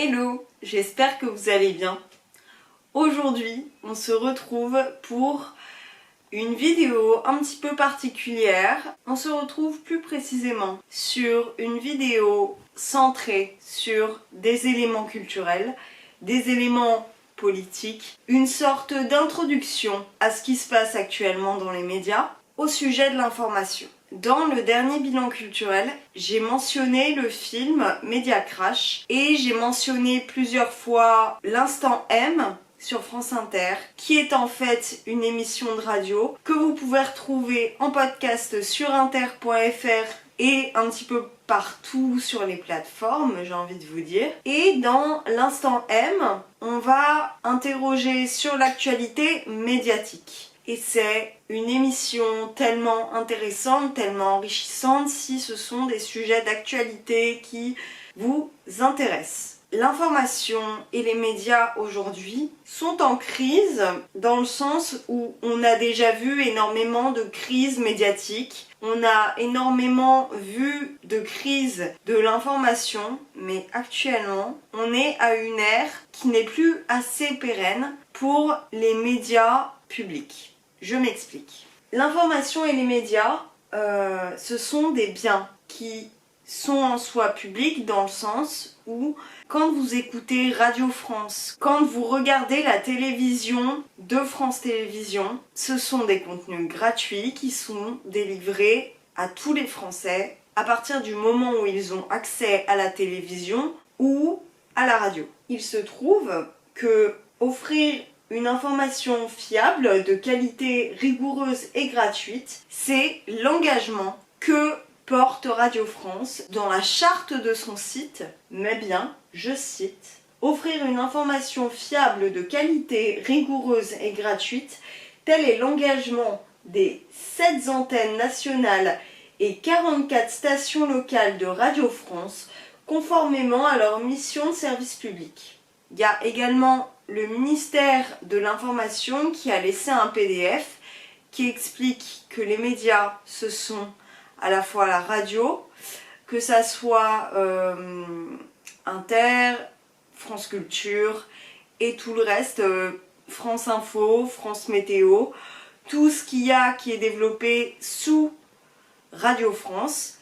Hello, j'espère que vous allez bien. Aujourd'hui, on se retrouve pour une vidéo un petit peu particulière. On se retrouve plus précisément sur une vidéo centrée sur des éléments culturels, des éléments politiques, une sorte d'introduction à ce qui se passe actuellement dans les médias au sujet de l'information. Dans le dernier bilan culturel, j'ai mentionné le film Média Crash et j'ai mentionné plusieurs fois l'Instant M sur France Inter, qui est en fait une émission de radio que vous pouvez retrouver en podcast sur inter.fr et un petit peu partout sur les plateformes, j'ai envie de vous dire. Et dans l'Instant M, on va interroger sur l'actualité médiatique. Et c'est une émission tellement intéressante, tellement enrichissante si ce sont des sujets d'actualité qui vous intéressent. L'information et les médias aujourd'hui sont en crise dans le sens où on a déjà vu énormément de crises médiatiques. On a énormément vu de crises de l'information, mais actuellement, on est à une ère qui n'est plus assez pérenne pour les médias publics. Je m'explique. L'information et les médias, ce sont des biens qui sont en soi publics dans le sens où quand vous écoutez Radio France, quand vous regardez la télévision de France Télévisions, ce sont des contenus gratuits qui sont délivrés à tous les Français à partir du moment où ils ont accès à la télévision ou à la radio. Il se trouve que offrir une information fiable, de qualité rigoureuse et gratuite, c'est l'engagement que porte Radio France dans la charte de son site, mais bien, je cite, « Offrir une information fiable, de qualité rigoureuse et gratuite, tel est l'engagement des 7 antennes nationales et 44 stations locales de Radio France, conformément à leur mission de service public. » Il y a également le ministère de l'Information qui a laissé un PDF qui explique que les médias, ce sont à la fois la radio, que ça soit Inter, France Culture et tout le reste, France Info, France Météo, tout ce qu'il y a qui est développé sous Radio France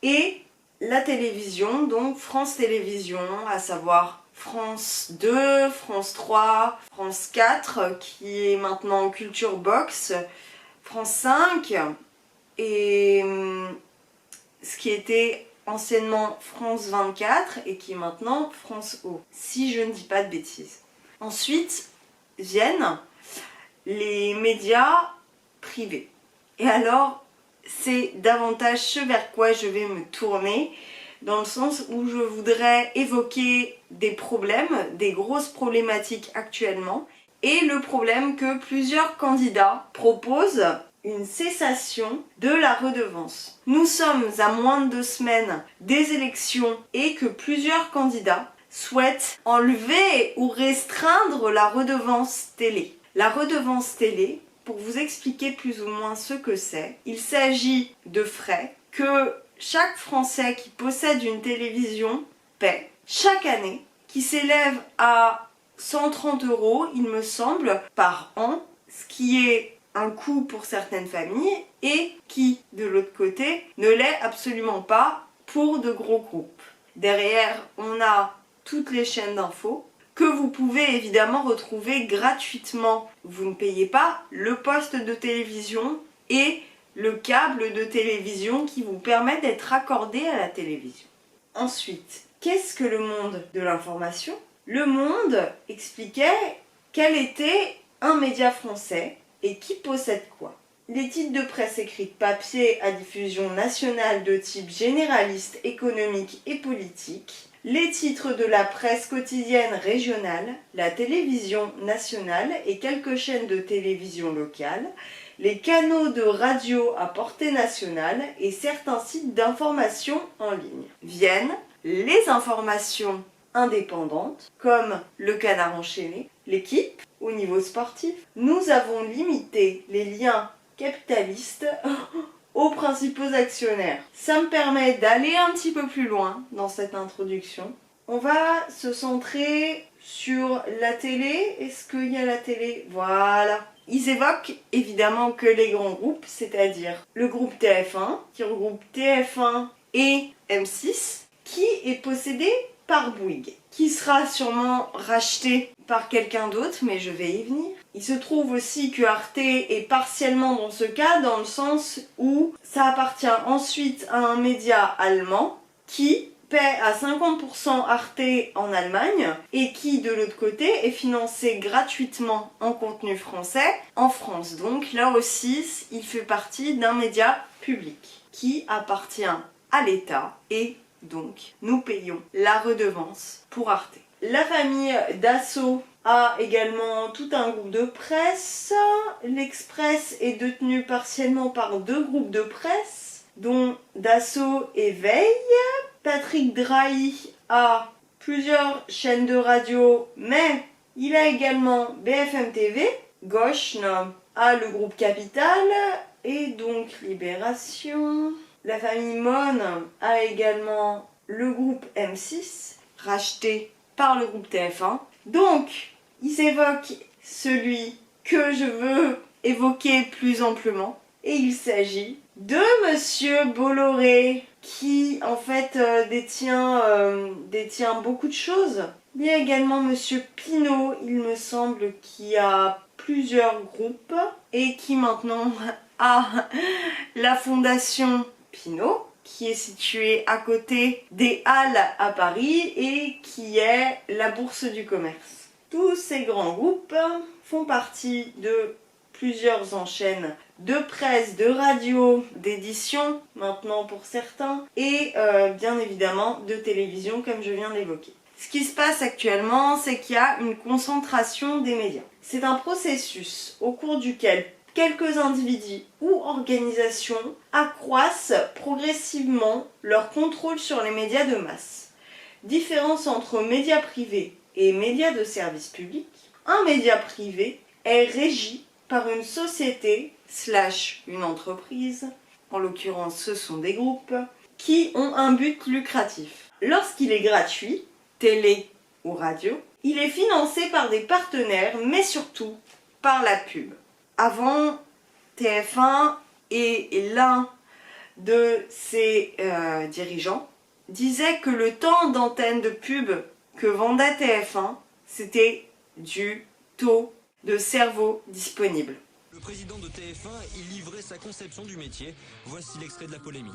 et la télévision, donc France Télévisions, à savoir France 2, France 3, France 4 qui est maintenant Culture Box, France 5 et ce qui était anciennement France 24 et qui est maintenant France O, si je ne dis pas de bêtises. Ensuite viennent les médias privés. Et alors, c'est davantage ce vers quoi je vais me tourner, dans le sens où je voudrais évoquer des problèmes, des grosses problématiques actuellement, et le problème que plusieurs candidats proposent une cessation de la redevance. Nous sommes à moins de 2 semaines des élections et que plusieurs candidats souhaitent enlever ou restreindre la redevance télé. La redevance télé, pour vous expliquer plus ou moins ce que c'est, il s'agit de frais que chaque Français qui possède une télévision paie chaque année, qui s'élève à 130 €, il me semble, par an, ce qui est un coût pour certaines familles et qui, de l'autre côté, ne l'est absolument pas pour de gros groupes. Derrière, on a toutes les chaînes d'infos que vous pouvez évidemment retrouver gratuitement. Vous ne payez pas le poste de télévision et le câble de télévision qui vous permet d'être raccordé à la télévision. Ensuite, qu'est-ce que le monde de l'information ? Le Monde expliquait quel était un média français et qui possède quoi. Les titres de presse écrite papier à diffusion nationale de type généraliste, économique et politique, les titres de la presse quotidienne régionale, la télévision nationale et quelques chaînes de télévision locales, les canaux de radio à portée nationale et certains sites d'information en ligne. Viennent les informations indépendantes comme le Canard enchaîné, l'équipe au niveau sportif. Nous avons limité les liens capitalistes aux principaux actionnaires. Ça me permet d'aller un petit peu plus loin dans cette introduction On va se centrer sur la télé. Est-ce qu'il y a la télé? Voilà. Ils évoquent évidemment que les grands groupes, c'est-à-dire le groupe TF1, qui regroupe TF1 et M6, qui est possédé par Bouygues, qui sera sûrement racheté par quelqu'un d'autre, mais je vais y venir. Il se trouve aussi que Arte est partiellement dans ce cas, dans le sens où ça appartient ensuite à un média allemand qui paie à 50% Arte en Allemagne et qui, de l'autre côté, est financé gratuitement en contenu français en France. Donc là aussi, il fait partie d'un média public qui appartient à l'État et donc nous payons la redevance pour Arte. La famille Dassault a également tout un groupe de presse. L'Express est détenu partiellement par 2 groupes de presse, dont Dassault et Veille. Patrick Drahi a plusieurs chaînes de radio, mais il a également BFM TV. Gochne a le groupe Capital et donc Libération. La famille Mon a également le groupe M6, racheté par le groupe TF1. Donc, ils évoquent celui que je veux évoquer plus amplement. Et il s'agit de Monsieur Bolloré, qui en fait détient beaucoup de choses. Il y a également Monsieur Pinault, il me semble, qui a plusieurs groupes et qui maintenant a la fondation Pinault, qui est située à côté des Halles à Paris et qui est la Bourse du Commerce. Tous ces grands groupes font partie de plusieurs enchaînes de presse, de radio, d'édition, maintenant pour certains, et bien évidemment de télévision comme je viens de l'évoquer. Ce qui se passe actuellement, c'est qu'il y a une concentration des médias. C'est un processus au cours duquel quelques individus ou organisations accroissent progressivement leur contrôle sur les médias de masse. Différence entre médias privés et médias de service public. Un média privé est régi par une société / une entreprise, en l'occurrence ce sont des groupes, qui ont un but lucratif. Lorsqu'il est gratuit, télé ou radio, il est financé par des partenaires, mais surtout par la pub. Avant, TF1 et l'un de ses dirigeants disait que le temps d'antenne de pub que vendait TF1, c'était du taux de cerveau disponible. Le président de TF1 y livrait sa conception du métier. Voici l'extrait de la polémique.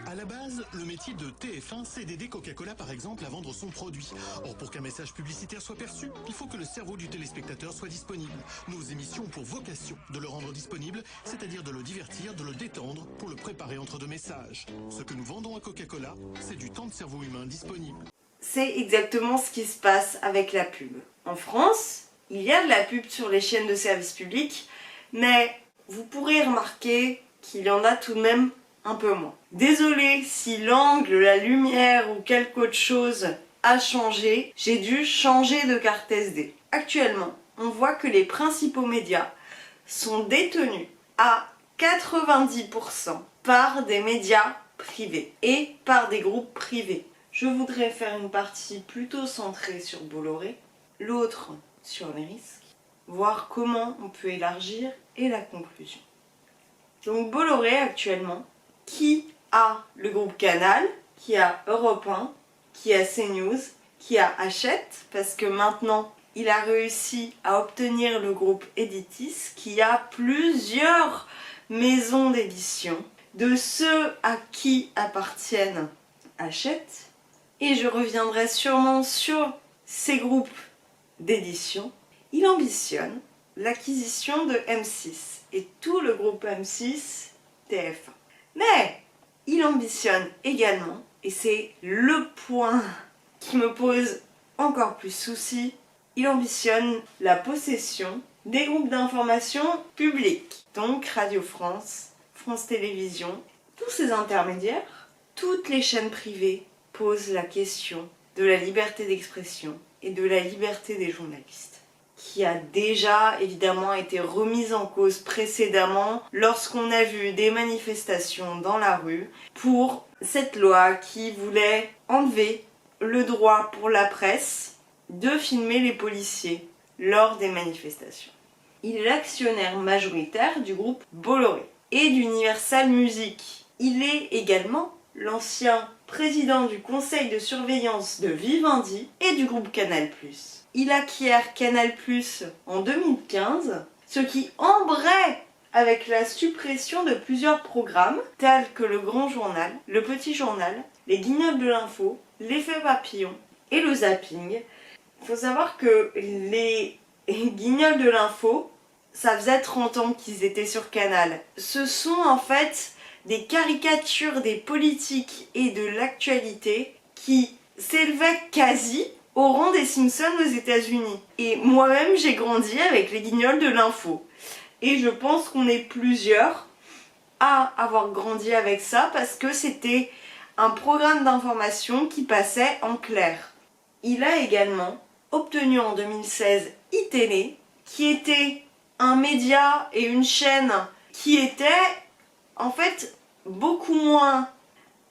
À la base, le métier de TF1, c'est d'aider Coca-Cola par exemple à vendre son produit. Or, pour qu'un message publicitaire soit perçu, il faut que le cerveau du téléspectateur soit disponible. Nos émissions ont pour vocation de le rendre disponible, c'est-à-dire de le divertir, de le détendre, pour le préparer entre 2 messages. Ce que nous vendons à Coca-Cola, c'est du temps de cerveau humain disponible. C'est exactement ce qui se passe avec la pub. En France, il y a de la pub sur les chaînes de service public, mais vous pourrez remarquer qu'il y en a tout de même un peu moins. Désolée si l'angle, la lumière ou quelque autre chose a changé, j'ai dû changer de carte SD. Actuellement, on voit que les principaux médias sont détenus à 90% par des médias privés et par des groupes privés. Je voudrais faire une partie plutôt centrée sur Bolloré, l'autre sur les risques, voir comment on peut élargir et la conclusion. Donc Bolloré actuellement, qui a le groupe Canal, qui a Europe 1, qui a CNews, qui a Hachette, parce que maintenant il a réussi à obtenir le groupe Editis, qui a plusieurs maisons d'édition, de ceux à qui appartiennent Hachette, et je reviendrai sûrement sur ces groupes d'édition. Il ambitionne l'acquisition de M6 et tout le groupe M6 TF1. Mais il ambitionne également, et c'est le point qui me pose encore plus souci, il ambitionne la possession des groupes d'information publics, donc Radio France, France Télévisions, tous ces intermédiaires, toutes les chaînes privées posent la question de la liberté d'expression et de la liberté des journalistes, qui a déjà évidemment été remise en cause précédemment lorsqu'on a vu des manifestations dans la rue pour cette loi qui voulait enlever le droit pour la presse de filmer les policiers lors des manifestations. Il est l'actionnaire majoritaire du groupe Bolloré et d'Universal Music. Il est également l'ancien président du conseil de surveillance de Vivendi et du groupe Canal+. Il acquiert Canal+ en 2015, ce qui embraye avec la suppression de plusieurs programmes tels que le Grand Journal, le Petit Journal, les Guignols de l'info, l'Effet Papillon et le Zapping. Il faut savoir que les Guignols de l'info, ça faisait 30 ans qu'ils étaient sur Canal. Ce sont en fait des caricatures des politiques et de l'actualité qui s'élevaient quasi au rang des Simpsons aux États-Unis. Et moi-même, j'ai grandi avec les Guignols de l'info. Et je pense qu'on est plusieurs à avoir grandi avec ça parce que c'était un programme d'information qui passait en clair. Il a également obtenu en 2016 iTélé, qui était un média et une chaîne qui étaient en fait beaucoup moins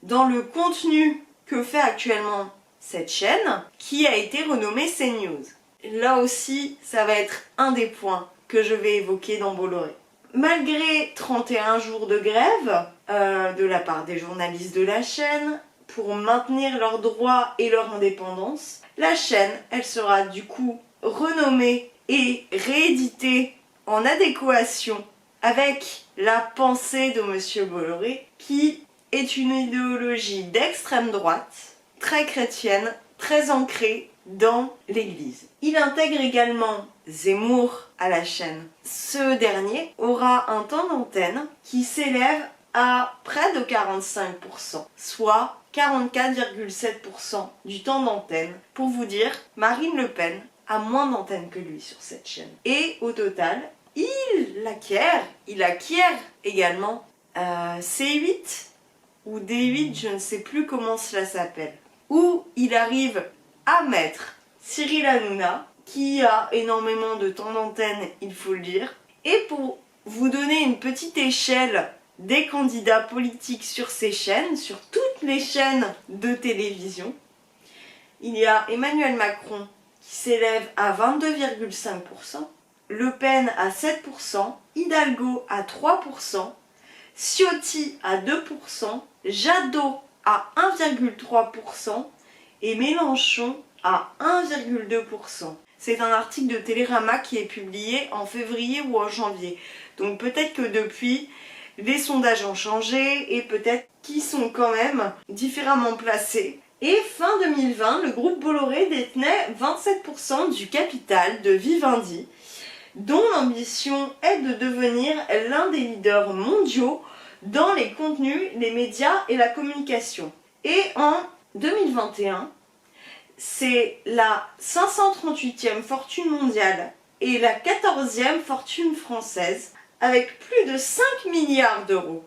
dans le contenu que fait actuellement cette chaîne, qui a été renommée CNews. Là aussi, ça va être un des points que je vais évoquer dans Bolloré. Malgré 31 jours de grève de la part des journalistes de la chaîne pour maintenir leurs droits et leur indépendance, la chaîne, elle sera du coup renommée et rééditée en adéquation avec la pensée de Monsieur Bolloré, qui est une idéologie d'extrême droite, très chrétienne, très ancrée dans l'Église. Il intègre également Zemmour à la chaîne. Ce dernier aura un temps d'antenne qui s'élève à près de 45%, soit 44,7% du temps d'antenne. Pour vous dire, Marine Le Pen a moins d'antenne que lui sur cette chaîne. Et au total, il acquiert également C8 ou D8, je ne sais plus comment cela s'appelle, où il arrive à mettre Cyril Hanouna, qui a énormément de temps d'antenne, il faut le dire. Et pour vous donner une petite échelle des candidats politiques sur ces chaînes, sur toutes les chaînes de télévision, il y a Emmanuel Macron qui s'élève à 22,5%, Le Pen à 7%, Hidalgo à 3%, Ciotti à 2%, Jadot à 1,3% et Mélenchon à 1,2%. C'est un article de Télérama qui est publié en février ou en janvier. Donc peut-être que depuis, les sondages ont changé et peut-être qu'ils sont quand même différemment placés. Et fin 2020, le groupe Bolloré détenait 27% du capital de Vivendi, dont l'ambition est de devenir l'un des leaders mondiaux dans les contenus, les médias et la communication. Et en 2021, c'est la 538e fortune mondiale et la 14e fortune française, avec plus de 5 milliards d'euros.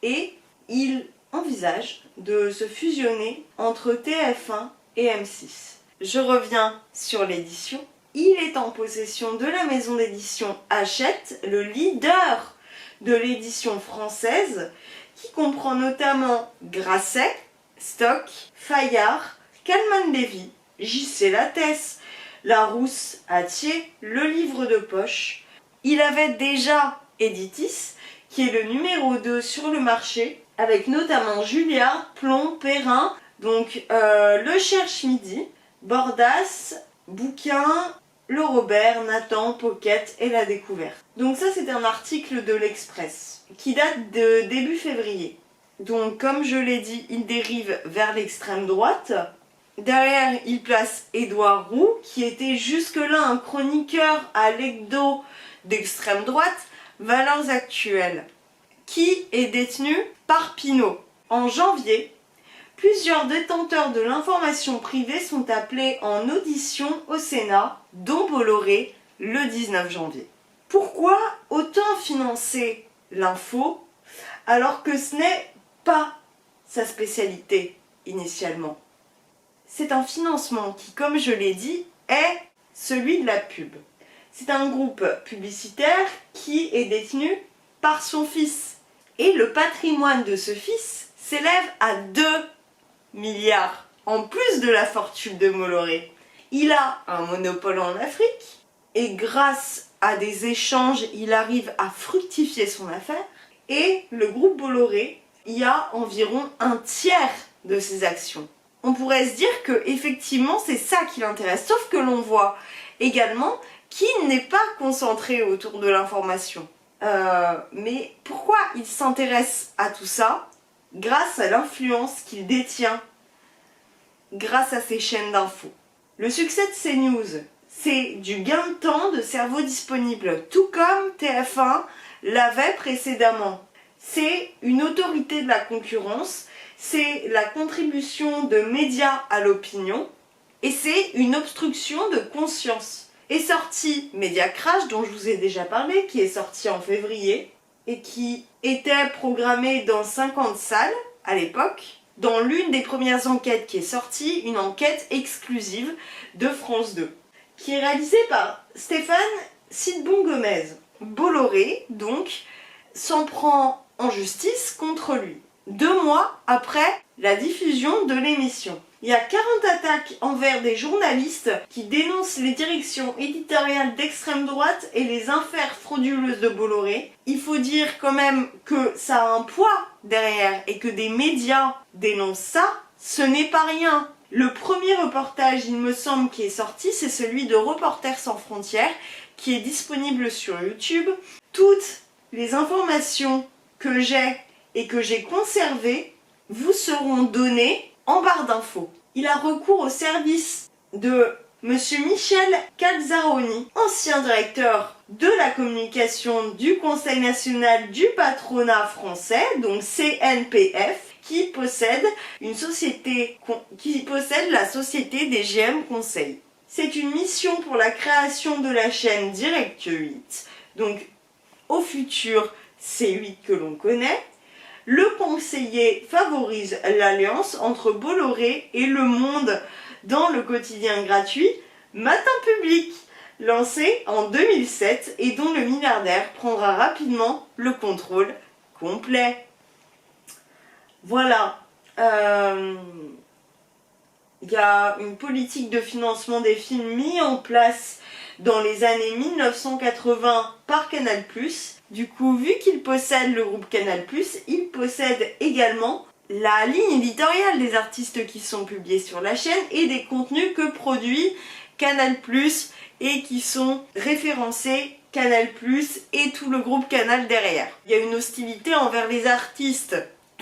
Et il envisage de se fusionner entre TF1 et M6. Je reviens sur l'édition. Il est en possession de la maison d'édition Hachette, le leader de l'édition française, qui comprend notamment Grasset, Stock, Fayard, Calman Levy, J.C. Lattès, Larousse, Hatier, Le Livre de Poche. Il avait déjà Editis, qui est le numéro 2 sur le marché, avec notamment Julliard, Plomb, Perrin, donc Le Cherche Midi, Bordas, Bouquin, Le Robert, Nathan, Pocket et La Découverte. Donc ça, c'est un article de l'Express qui date de début février. Donc comme je l'ai dit, il dérive vers l'extrême droite. Derrière, il place Édouard Roux, qui était jusque-là un chroniqueur à l'hebdo d'extrême droite, Valeurs Actuelles, qui est détenu par Pinault. En janvier, plusieurs détenteurs de l'information privée sont appelés en audition au Sénat, dont Bolloré, le 19 janvier. Pourquoi autant financer l'info alors que ce n'est pas sa spécialité initialement? C'est un financement qui, comme je l'ai dit, est celui de la pub. C'est un groupe publicitaire qui est détenu par son fils. Et le patrimoine de ce fils s'élève à 2 milliards en plus de la fortune de Bolloré, il a un monopole en Afrique et grâce à des échanges, il arrive à fructifier son affaire. Et le groupe Bolloré, il y a environ un tiers de ses actions. On pourrait se dire que effectivement c'est ça qui l'intéresse, sauf que l'on voit également qu'il n'est pas concentré autour de l'information. Mais pourquoi il s'intéresse à tout ça? Grâce à l'influence qu'il détient, grâce à ses chaînes d'infos. Le succès de CNews, c'est du gain de temps de cerveau disponible, tout comme TF1 l'avait précédemment. C'est une autorité de la concurrence, c'est la contribution de médias à l'opinion et c'est une obstruction de conscience. Est sorti Media Crash, dont je vous ai déjà parlé, qui est sorti en février et qui était programmé dans 50 salles à l'époque. Dans l'une des premières enquêtes qui est sortie, une enquête exclusive de France 2, qui est réalisée par Stéphane Sidbon-Gomez. Bolloré, donc, s'en prend en justice contre lui, 2 mois après la diffusion de l'émission. Il y a 40 attaques envers des journalistes qui dénoncent les directions éditoriales d'extrême droite et les affaires frauduleuses de Bolloré. Il faut dire quand même que ça a un poids derrière et que des médias dénoncent ça, ce n'est pas rien. Le premier reportage, il me semble, qui est sorti, c'est celui de Reporters sans frontières, qui est disponible sur YouTube. Toutes les informations que j'ai et que j'ai conservées vous seront données en barre d'infos. Il a recours au service de Monsieur Michel Calzaroni, ancien directeur de la communication du Conseil national du patronat français, donc CNPF, qui possède la société DGM Conseil. C'est une mission pour la création de la chaîne Direct 8, donc au futur C8 que l'on connaît. Le conseiller favorise l'alliance entre Bolloré et Le Monde dans le quotidien gratuit Matin Public, lancé en 2007 et dont le milliardaire prendra rapidement le contrôle complet. Voilà. Il y a une politique de financement des films mise en place dans les années 1980 par Canal+. Du coup, vu qu'il possède le groupe Canal+, il possède également la ligne éditoriale des artistes qui sont publiés sur la chaîne et des contenus que produit Canal+, et qui sont référencés Canal+, et tout le groupe Canal derrière. Il y a une hostilité envers les artistes.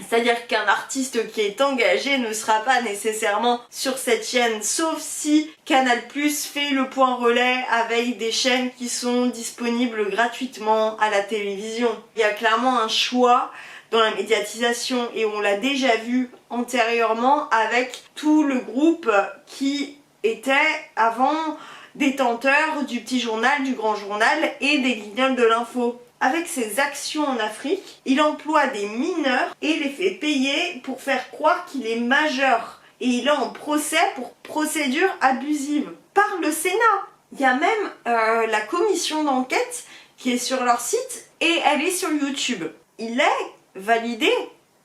C'est-à-dire qu'un artiste qui est engagé ne sera pas nécessairement sur cette chaîne, sauf si Canal+ fait le point relais avec des chaînes qui sont disponibles gratuitement à la télévision. Il y a clairement un choix dans la médiatisation et on l'a déjà vu antérieurement avec tout le groupe qui était avant détenteur du Petit Journal, du Grand Journal et des Guignols de l'Info. Avec ses actions en Afrique, il emploie des mineurs et les fait payer pour faire croire qu'il est majeur. Et il est en procès pour procédure abusive par le Sénat. Il y a même la commission d'enquête qui est sur leur site et elle est sur YouTube. Il est validé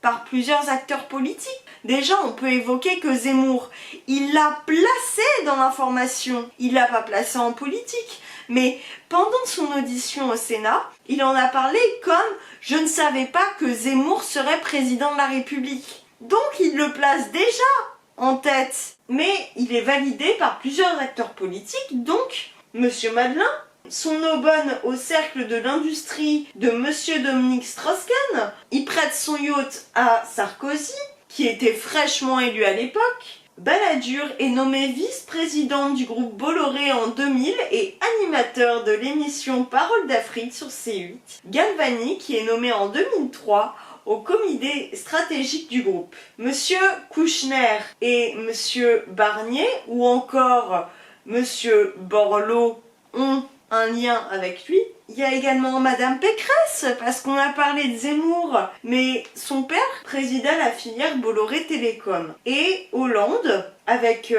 par plusieurs acteurs politiques. Déjà, on peut évoquer que Zemmour, il l'a placé dans l'information. Il l'a pas placé en politique. Mais pendant son audition au Sénat, il en a parlé comme « Je ne savais pas que Zemmour serait président de la République ». Donc il le place déjà en tête. Mais il est validé par plusieurs acteurs politiques, donc Monsieur Madelin, son aubonne au cercle de l'industrie de Monsieur Dominique Strauss-Kahn, il prête son yacht à Sarkozy, qui était fraîchement élu à l'époque. Balladur est nommé vice-président du groupe Bolloré en 2000 et animateur de l'émission Parole d'Afrique sur C8. Galvani, qui est nommé en 2003 au comité stratégique du groupe. Monsieur Kouchner et Monsieur Barnier, ou encore Monsieur Borloo, ont un lien avec lui. Il y a également Madame Pécresse, parce qu'on a parlé de Zemmour, mais son père présidait la filière Bolloré Télécom. Et Hollande, avec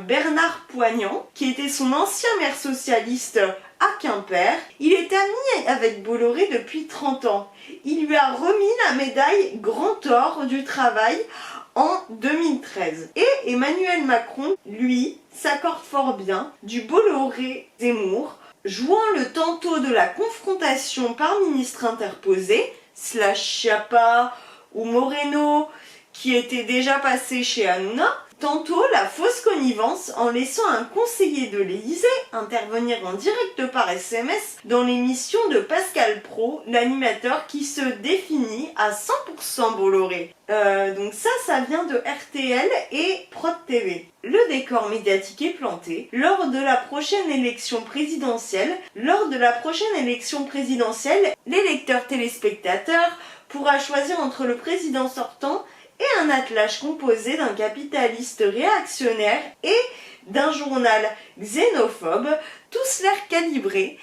Bernard Poignant, qui était son ancien maire socialiste à Quimper, il est ami avec Bolloré depuis 30 ans. Il lui a remis la médaille Grand Or du Travail en 2013. Et Emmanuel Macron, lui, s'accorde fort bien du Bolloré-Zemmour, jouant le tantôt de la confrontation par ministre interposé, / Schiappa ou Moreno, qui était déjà passé chez Hanouna, tantôt la fausse connivence en laissant un conseiller de l'Élysée intervenir en direct par SMS dans l'émission de Pascal Praud, l'animateur qui se définit à 100% Bolloré. Donc ça vient de RTL et Prod TV. Le décor médiatique est planté. Lors de la prochaine élection présidentielle, l'électeur téléspectateur pourra choisir entre le président sortant et un attelage composé d'un capitaliste réactionnaire et d'un journal xénophobe, tous l'air calibrés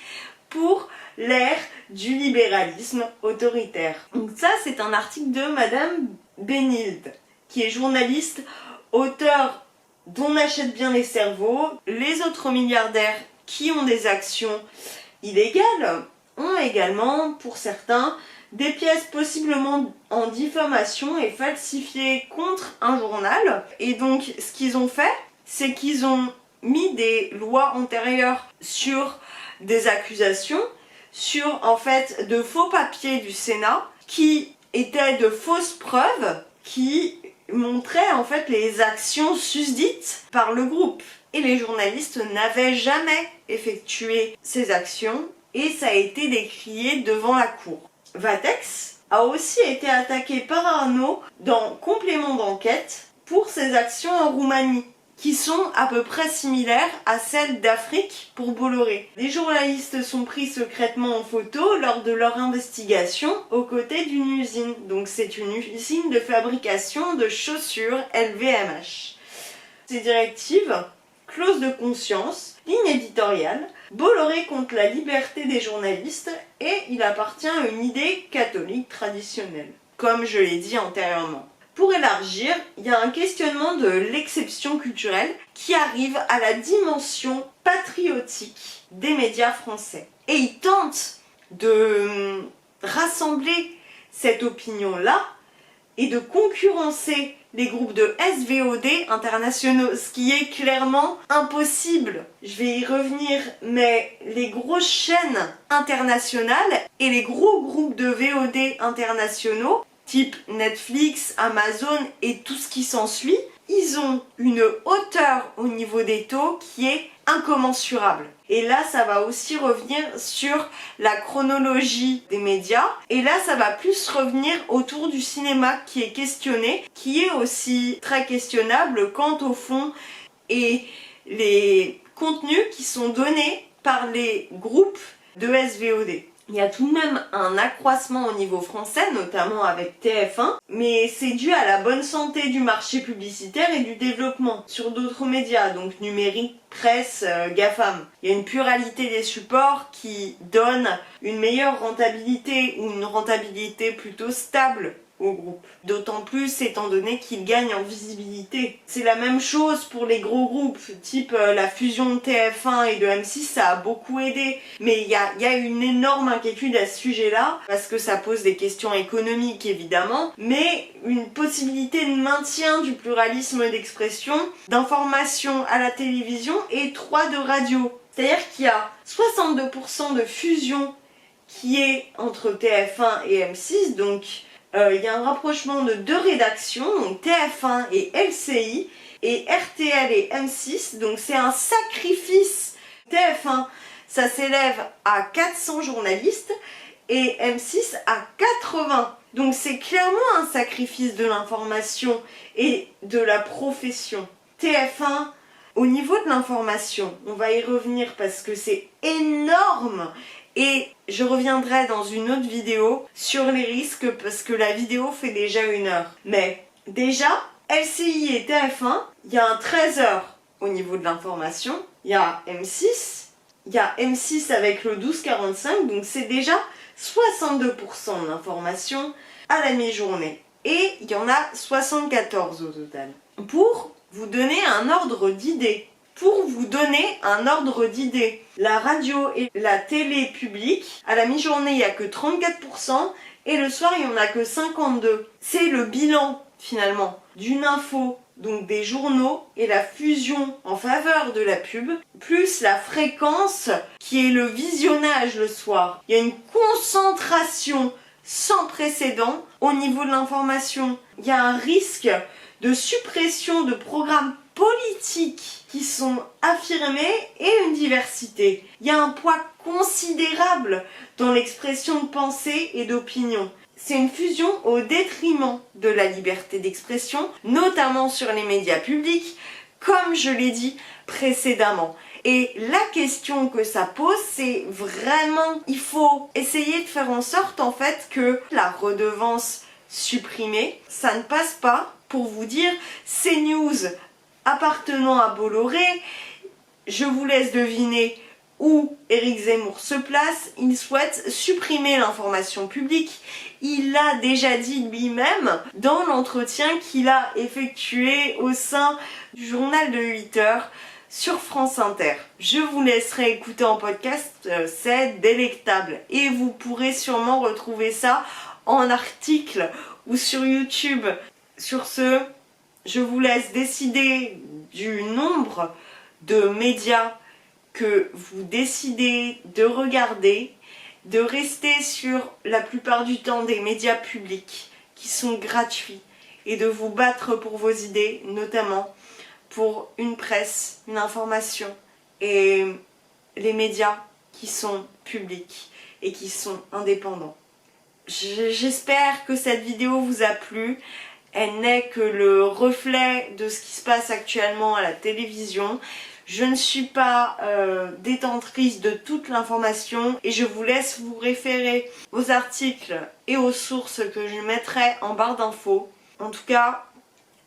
pour l'ère du libéralisme autoritaire. Donc ça, c'est un article de Madame Benilde, qui est journaliste, auteur d'On achète bien les cerveaux. Les autres milliardaires qui ont des actions illégales ont également, pour certains, des pièces possiblement en diffamation et falsifiées contre un journal. Et donc, ce qu'ils ont fait, c'est qu'ils ont mis des lois antérieures sur des accusations, sur en fait de faux papiers du Sénat, qui étaient de fausses preuves, qui montraient en fait les actions susdites par le groupe. Et les journalistes n'avaient jamais effectué ces actions, et ça a été décrié devant la cour. Vatex a aussi été attaqué par Arnaud dans Complément d'enquête pour ses actions en Roumanie, qui sont à peu près similaires à celles d'Afrique pour Bolloré. Les journalistes sont pris secrètement en photo lors de leur investigation aux côtés d'une usine. Donc c'est une usine de fabrication de chaussures LVMH. Ces directives, clause de conscience, ligne éditoriale, Bolloré contre la liberté des journalistes et il appartient à une idée catholique traditionnelle, comme je l'ai dit antérieurement. Pour élargir, il y a un questionnement de l'exception culturelle qui arrive à la dimension patriotique des médias français. Et il tente de rassembler cette opinion-là et de concurrencer les groupes de SVOD internationaux, ce qui est clairement impossible. Je vais y revenir, mais les grosses chaînes internationales et les gros groupes de VOD internationaux, type Netflix, Amazon et tout ce qui s'ensuit, ils ont une hauteur au niveau des taux qui est incommensurable. Et là, ça va aussi revenir sur la chronologie des médias. Et là, ça va plus revenir autour du cinéma qui est questionné, qui est aussi très questionnable quant au fond et les contenus qui sont donnés par les groupes de SVOD. Il y a tout de même un accroissement au niveau français, notamment avec TF1, mais c'est dû à la bonne santé du marché publicitaire et du développement sur d'autres médias, donc numérique, presse, GAFAM. Il y a une pluralité des supports qui donne une meilleure rentabilité ou une rentabilité plutôt stable au groupe. D'autant plus étant donné qu'ils gagnent en visibilité. C'est la même chose pour les gros groupes, type la fusion de TF1 et de M6, ça a beaucoup aidé. Mais il y a une énorme inquiétude à ce sujet-là, parce que ça pose des questions économiques évidemment, mais une possibilité de maintien du pluralisme d'expression, d'information à la télévision et 3 de radio. C'est-à-dire qu'il y a 62% de fusion qui est entre TF1 et M6, donc il y a un rapprochement de 2 rédactions, donc TF1 et LCI, et RTL et M6, donc c'est un sacrifice. TF1, ça s'élève à 400 journalistes, et M6 à 80. Donc c'est clairement un sacrifice de l'information et de la profession. TF1, au niveau de l'information, on va y revenir parce que c'est énorme. Et je reviendrai dans une autre vidéo sur les risques parce que la vidéo fait déjà 1 heure. Mais déjà, LCI et TF1, il y a un 13h au niveau de l'information. Il y a M6, il y a M6 avec le 12-45, donc c'est déjà 62% d'information à la mi-journée. Et il y en a 74 au total. Pour vous donner un ordre d'idée. La radio et la télé publique, à la mi-journée, il n'y a que 34% et le soir, il n'y en a que 52%. C'est le bilan, finalement, d'une info, donc des journaux, et la fusion en faveur de la pub, plus la fréquence qui est le visionnage le soir. Il y a une concentration sans précédent au niveau de l'information. Il y a un risque de suppression de programmes politiques qui sont affirmés et une diversité. Il y a un poids considérable dans l'expression de pensée et d'opinion. C'est une fusion au détriment de la liberté d'expression, notamment sur les médias publics, comme je l'ai dit précédemment. Et la question que ça pose, c'est vraiment, il faut essayer de faire en sorte en fait que la redevance supprimée, ça ne passe pas pour vous dire CNews appartenant à Bolloré, je vous laisse deviner où Éric Zemmour se place, il souhaite supprimer l'information publique. Il l'a déjà dit lui-même dans l'entretien qu'il a effectué au sein du journal de 8 heures sur France Inter. Je vous laisserai écouter en podcast, c'est délectable. Et vous pourrez sûrement retrouver ça en article ou sur YouTube. Sur ce, je vous laisse décider du nombre de médias que vous décidez de regarder, de rester sur la plupart du temps des médias publics qui sont gratuits et de vous battre pour vos idées, notamment pour une presse, une information et les médias qui sont publics et qui sont indépendants. J'espère que cette vidéo vous a plu. Elle n'est que le reflet de ce qui se passe actuellement à la télévision. Je ne suis pas détentrice de toute l'information et je vous laisse vous référer aux articles et aux sources que je mettrai en barre d'infos. En tout cas,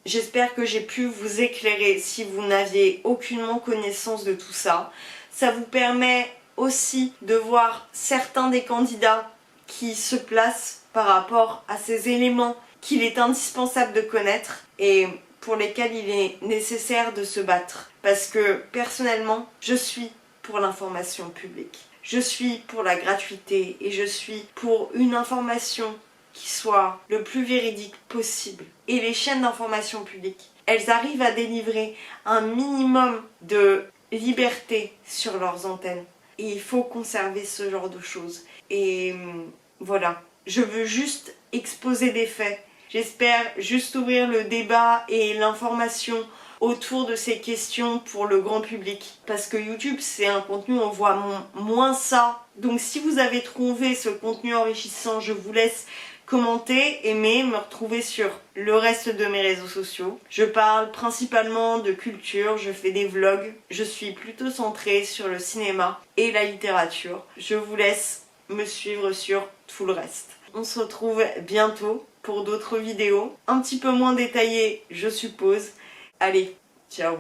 j'espère que j'ai pu vous éclairer si vous n'aviez aucunement connaissance de tout ça. Ça vous permet aussi de voir certains des candidats qui se placent par rapport à ces éléments qu'il est indispensable de connaître et pour lesquels il est nécessaire de se battre. Parce que personnellement, je suis pour l'information publique. Je suis pour la gratuité et je suis pour une information qui soit le plus véridique possible. Et les chaînes d'information publique, elles arrivent à délivrer un minimum de liberté sur leurs antennes. Et il faut conserver ce genre de choses. Et voilà, je veux juste exposer des faits. J'espère juste ouvrir le débat et l'information autour de ces questions pour le grand public. Parce que YouTube, c'est un contenu, on voit moins ça. Donc si vous avez trouvé ce contenu enrichissant, je vous laisse commenter, aimer, me retrouver sur le reste de mes réseaux sociaux. Je parle principalement de culture, je fais des vlogs. Je suis plutôt centrée sur le cinéma et la littérature. Je vous laisse me suivre sur tout le reste. On se retrouve bientôt pour d'autres vidéos, un petit peu moins détaillées, je suppose. Allez, ciao!